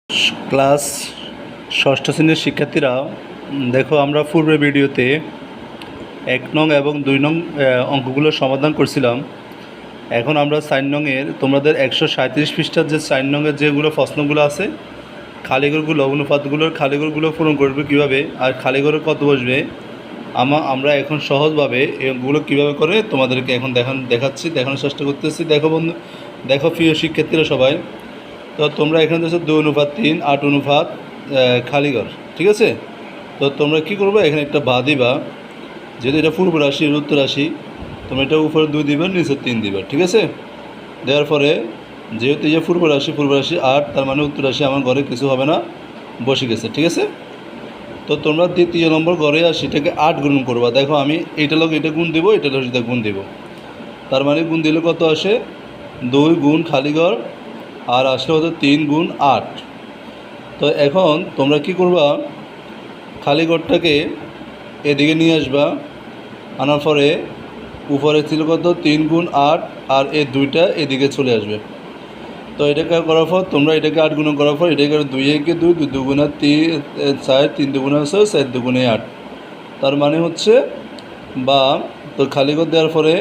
Class ষষ্ঠ শ্রেণীর শিক্ষার্থীরা দেখো, আমরা পূর্বের ভিডিওতে 1 নং এবং 2 নং অঙ্কগুলো সমাধান করছিলাম। এখন আমরা 4 নংয়ের তোমাদের 137 পৃষ্ঠার যে 4 নংয়ের যেগুলো প্রশ্নগুলো আছে, খালিঘরগুলো, অনুপাতগুলোর খালিঘরগুলো পূরণ করবে কীভাবে, আর খালিঘরে কত বসবে, আমরা এখন সহজভাবে এগুলো কীভাবে করে তোমাদেরকে এখন দেখানোর চেষ্টা করতেছি। দেখো বন্ধু, দেখো প্রিয় শিক্ষার্থীরা সবাই, তো তোমরা এখানে দেখছো 2:3 8 খালিঘর, ঠিক আছে। তো তোমরা কি করবে, এখানে একটা বা দিবা, যেহেতু এটা পূর্ব রাশি উত্তর রাশি, তোমরা এটা উপরে 2 দিবা, নিচে 3 দিবা, ঠিক আছে। দেওয়ার পরে যেহেতু এই যে পূর্ব রাশি 8, তার মানে উত্তর রাশি আমার ঘরে কিছু হবে না, বসে গেছে, ঠিক আছে। তো তোমরা দ্বিতীয় নম্বর ঘরে আর সেটাকে 8 গুণ করবা। দেখো আমি এইটা লোক এটা গুণ দেবো, এটা লোক সেটা গুণ দেবো, তার মানে গুণ দিলে কত আসে, 2 গুণ খালিঘর আর আসলে হতো 3 গুণ 8। তো এখন তোমরা কি করবা, খালিঘরটাকে এদিকে নিয়ে আসবা, আনার পরে উপরে ছিল কত 3 গুণ 8, আর এই 2টা এদিকে চলে আসবে। তো এটাকে করার পর তোমরা এটাকে 8 গুণ করার পর এটাকে 2 একে 2, 2 দুগুণা 3 4, 3 দুগুণা 6, 4 দুগুণে 8, তার মানে হচ্ছে বা। তো খালিঘর দেওয়ার পরে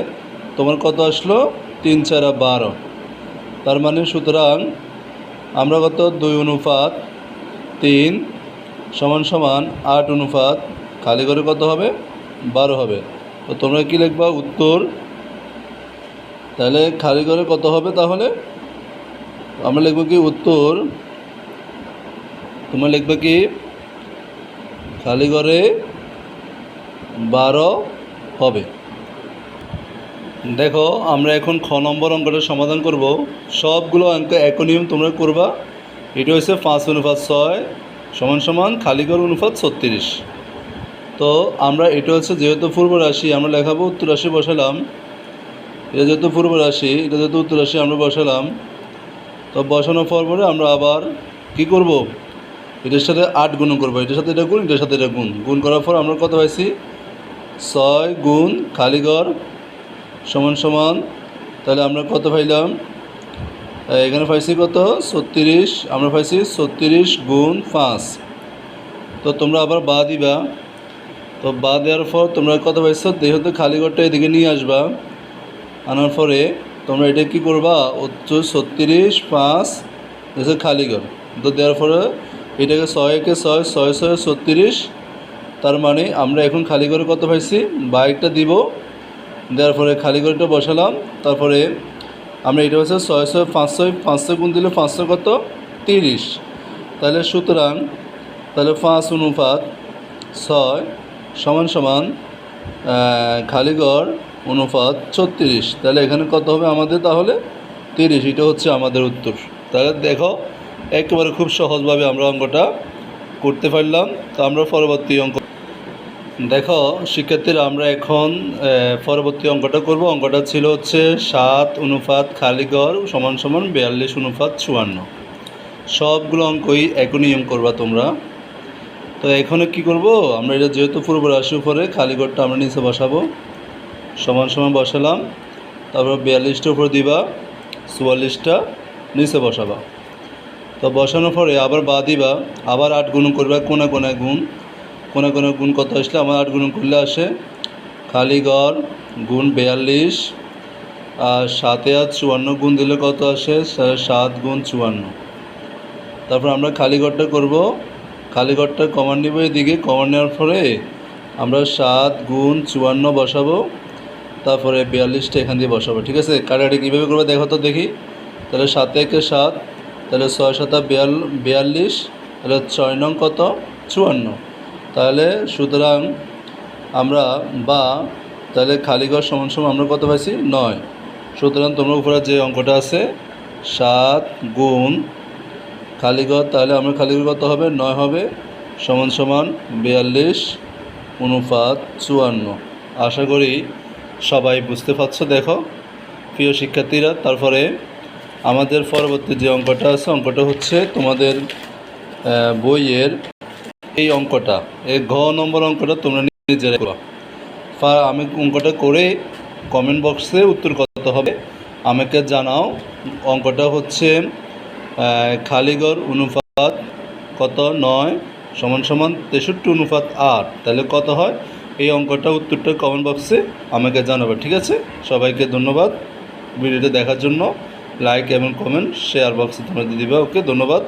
তোমার কত আসলো, 3 4 12, তার মানে সুতরাং আমরা কত 2:3 সমান 8 খালিঘরে কত হবে, 12 হবে। তো তোমরা কি লিখবা, উত্তর। তাহলে খালিঘরে কত হবে, তাহলে আমরা লিখবো কি উত্তর, তোমরা লিখবে কি খালিঘরে 12 হবে। দেখো আমরা এখন খ নম্বর অঙ্কটা সমাধান করব। সবগুলো অঙ্ক একই নিয়ম তোমরা করবা। এটা হচ্ছে 5:6 সমান খালিঘর অনুপাত 36। তো আমরা এটা হচ্ছে যেহেতু পূর্ব রাশি, আমরা লেখাবো উত্তর রাশি বসালাম। এটা যেহেতু পূর্ব রাশি, এটা যেহেতু উত্তর রাশি আমরা বসালাম। তো বসানোর পরে আমরা আবার কি করব, এটার সাথে 8 গুণ করবো, এটার সাথে এটা গুণ, এটার সাথে এটা গুণ করার পর আমরা কত পাইছি, 6 গুণ খালিঘর সমান। তাহলে আমরা কত পাইলাম, এখানে পাইছি কত 36, আমরা পাইছি 36 গুণ 5। তো তোমরা আবার বা দিবা। তো বা দেওয়ার পর তোমরা কত পাইছো, যেহেতু খালিঘরটা এদিকে নিয়ে আসবা, আনার পরে তোমরা এটা কি করবা, 36 5 হচ্ছে খালিঘর। তো দেওয়ার পরে এটাকে 6 একে 6, 6 6 36, তার মানে আমরা এখন খালিঘরে কত পাইছি, বাইকটা দিব, দেওয়ার পরে খালিঘরটা বসালাম। তারপরে আমরা এটা হচ্ছে 6 6 500 গুণ দিলে 500 কত 30। তাহলে সুতরাং তাহলে 5:6 সমান খালিঘর অনুপাত 36। তাহলে এখানে কত হবে আমাদের, তাহলে 30। এটা হচ্ছে আমাদের উত্তর। তাহলে দেখো একেবারে খুব সহজভাবে আমরা অঙ্কটা করতে পারলাম। তো আমরা পরবর্তী অঙ্ক দেখো শিক্ষার্থীরা, আমরা এখন পরবর্তী অঙ্কটা করব। অঙ্কটা ছিল হচ্ছে 7 খালিঘর সমান 42:54। সবগুলো অঙ্কই একই নিয়ম করবা তোমরা। তো এখানে কি করব, আমরা এটা যেহেতু পূর্ব রাশির উপরে খালিঘরটা আমরা নিচে বসাবো, সমান বসালাম। তারপর 42টা উপরে দিবা, 44টা নিচে বসাবা। তো বসানোর পরে আবার বা দিবা, আবার 8 গুণ করবা, কোনা গুণ কত আসলে আমার 8 গুণ করলে আসে খালিঘর গুণ 42, আর 7 আর 54 গুণ দিলে কত আসে, 7 গুণ 54। তারপর আমরা খালিঘরটা করব, খালিঘরটা কমান নিব, এদিকে কমান নেওয়ার পরে আমরা 7 গুণ 54 বসাবো, তারপরে 42টা এখান দিয়ে বসাবো, ঠিক আছে। কাটাকাটি কীভাবে করবো দেখো তো দেখি। তাহলে 7 একে 7, তাহলে 6 7 42, তাহলে 6 নং কত 54। তাহলে সুতরাং আমরা বা, তাহলে খালিঘর সমান আমরা কত পাইছি 9। সুতরাং তোমরা উপরে যে অঙ্কটা আছে 7 গুণ খালিঘর, তাহলে আমরা খালিঘর কত হবে 9 হবে, সমান 42:54। আশা করি সবাই বুঝতে পারছো। দেখো প্রিয় শিক্ষার্থীরা, তারপরে আমাদের পরবর্তী যে অঙ্কটা আছে, অঙ্কটা হচ্ছে তোমাদের বইয়ের এই অঙ্কটা, এই ঘ নম্বর অঙ্কটা তোমরা নিজেরা করো। আমি অঙ্কটা করে কমেন্ট বক্সে উত্তর কত হবে আমাকে জানাও। অঙ্কটা হচ্ছে খালিঘর অনুপাত কত 9 সমান সমান 63:8, তাহলে কত হয়? এই অঙ্কটা উত্তরটা কমেন্ট বক্সে আমাকে জানাবে। ঠিক আছে, সবাইকে ধন্যবাদ ভিডিওটা দেখার জন্য। লাইক এবং কমেন্ট শেয়ার বক্সে তোমরা দিয়ে দিবে। ওকে, ধন্যবাদ।